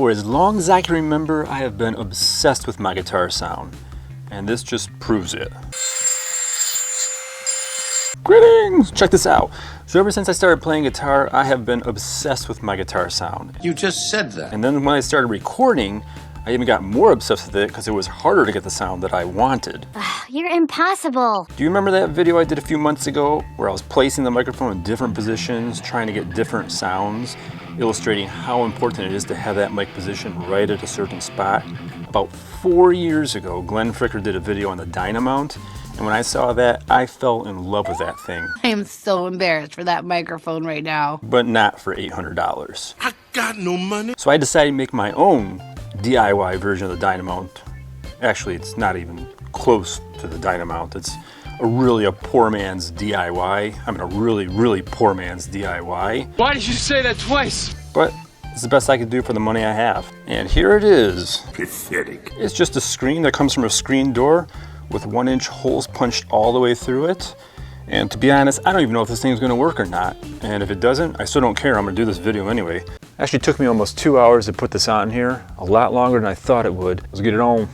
For as long as I can remember, I have been obsessed with my guitar sound, and this just proves it. Greetings! Check this out. So ever since I started playing guitar, I have been obsessed with my guitar sound. You just said that. And then when I started recording, I even got more obsessed with it because it was harder to get the sound that I wanted. You're impossible. Do you remember that video I did a few months ago where I was placing the microphone in different positions, trying to get different sounds, illustrating how important it is to have that mic position right at a certain spot? About 4 years ago, Glenn Fricker did a video on the Dynamount, and when I saw that, I fell in love with that thing. I am so embarrassed for that microphone right now. But not for $800. I got no money. So I decided to make my own DIY version of the Dynamount. Actually, it's not even close to the Dynamount. It's really a poor man's DIY. I mean, a really poor man's DIY. Why did you say that twice? But it's the best I could do for the money I have. And here it is. Pathetic. It's just a screen that comes from a screen door with 1-inch holes punched all the way through it. And to be honest, I don't even know if this thing's gonna work or not. And if it doesn't, I still don't care. I'm gonna do this video anyway. Actually took me almost 2 hours to put this on here. A lot longer than I thought it would. Let's get it on.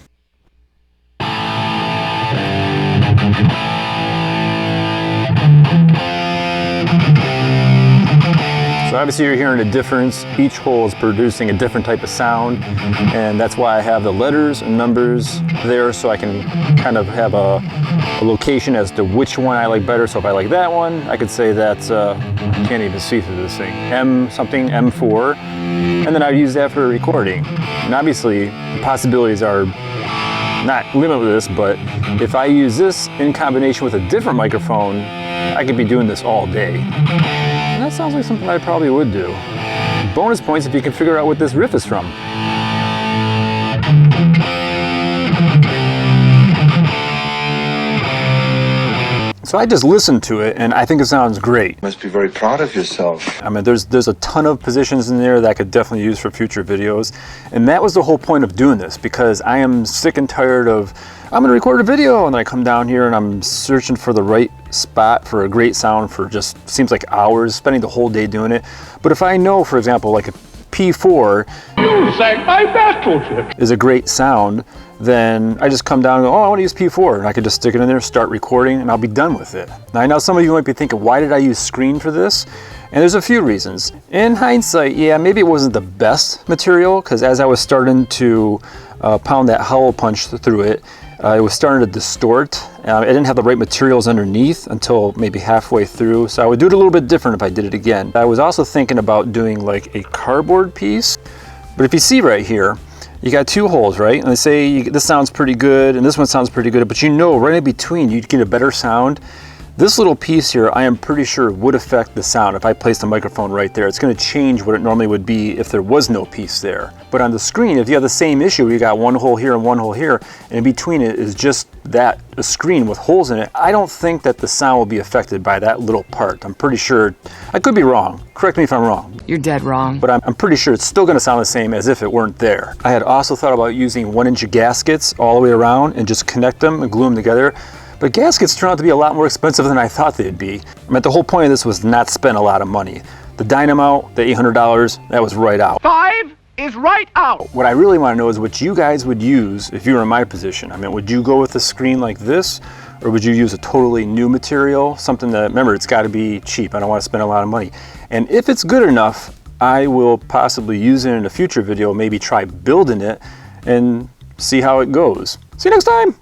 So obviously you're hearing a difference. Each hole is producing a different type of sound, and that's why I have the letters and numbers there so I can kind of have a location as to which one I like better. So if I like that one, I could say that's, I can't even see through this thing, M something, M4, and then I'd use that for recording. And obviously the possibilities are not limitless, but if I use this in combination with a different microphone, I could be doing this all day. And that sounds like something I probably would do. Bonus points if you can figure out what this riff is from. So I just listened to it and I think it sounds great. Must be very proud of yourself. I mean, there's a ton of positions in there that I could definitely use for future videos. And that was the whole point of doing this, because I am sick and tired of, I'm gonna record a video and then I come down here and I'm searching for the right spot for a great sound for just, seems like hours, spending the whole day doing it. But if I know, for example, like a P4 You sank my battleship. is a great sound, then I just come down and go, oh, I want to use P4, and I could just stick it in there, start recording, and I'll be done with it. Now I know some of you might be thinking, why did I use screen for this? And there's a few reasons. In hindsight, yeah, maybe it wasn't the best material, because as I was starting to pound that hollow punch through it, it was starting to distort. I didn't have the right materials underneath until maybe halfway through, so I would do it a little bit different if I did it again. I was also thinking about doing like a cardboard piece, but if you see right here, you got two holes, right? And they say this sounds pretty good and this one sounds pretty good, but you know right in between you'd get a better sound. This little piece here, I am pretty sure would affect the sound if I placed the microphone right there. It's gonna change what it normally would be if there was no piece there. But on the screen, if you have the same issue, you got one hole here and one hole here, and in between it is just that, a screen with holes in it, I don't think that the sound will be affected by that little part. I'm pretty sure, I could be wrong. Correct me if I'm wrong. You're dead wrong. But I'm pretty sure it's still gonna sound the same as if it weren't there. I had also thought about using 1-inch gaskets all the way around and just connect them and glue them together. But gaskets turned out to be a lot more expensive than I thought they'd be. I mean, the whole point of this was not spend a lot of money. The Dynamount, the $800, that was right out. 5 is right out. What I really want to know is what you guys would use if you were in my position. I mean, would you go with a screen like this, or would you use a totally new material? Something that, remember, it's got to be cheap. I don't want to spend a lot of money. And if it's good enough, I will possibly use it in a future video, maybe try building it and see how it goes. See you next time.